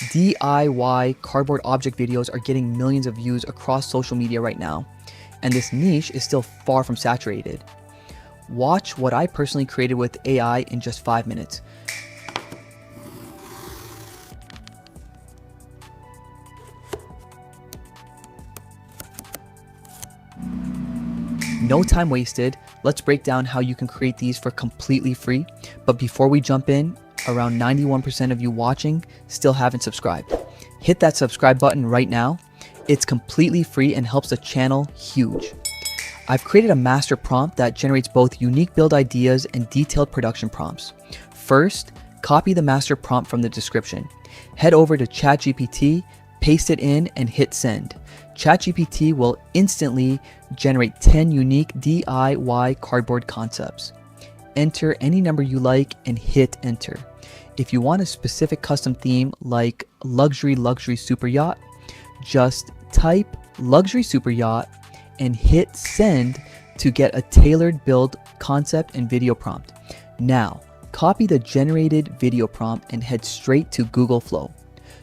DIY cardboard object videos are getting millions of views across social media right now, and this niche is still far from saturated. Watch what I personally created with AI in just 5 minutes. No time wasted, let's break down how you can create these for completely free. But before we jump in, around 91% of you watching still haven't subscribed. Hit that subscribe button right now. It's completely free and helps the channel huge. I've created a master prompt that generates both unique build ideas and detailed production prompts. First, copy the master prompt from the description. Head over to ChatGPT, paste it in, and hit send. ChatGPT will instantly generate 10 unique DIY cardboard concepts. Enter any number you like and hit enter. If you want a specific custom theme like luxury super yacht, just type luxury super yacht and hit send to get a tailored build concept and video prompt. Now, copy the generated video prompt and head straight to Google Flow.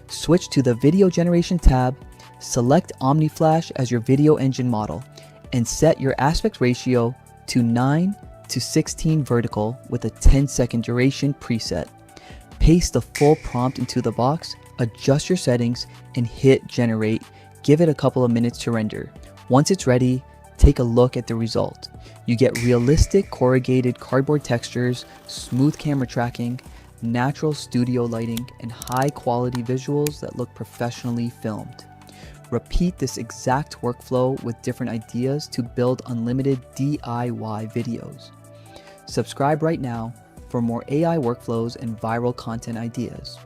Switch to the video generation tab, select OmniFlash as your video engine model, and set your aspect ratio to 9:16 vertical with a 10-second duration preset. Paste the full prompt into the box, adjust your settings, and hit generate. Give it a couple of minutes to render. Once it's ready, take a look at the result. You get realistic corrugated cardboard textures, smooth camera tracking, natural studio lighting, and high quality visuals that look professionally filmed. Repeat this exact workflow with different ideas to build unlimited DIY videos. Subscribe right now for more AI workflows and viral content ideas.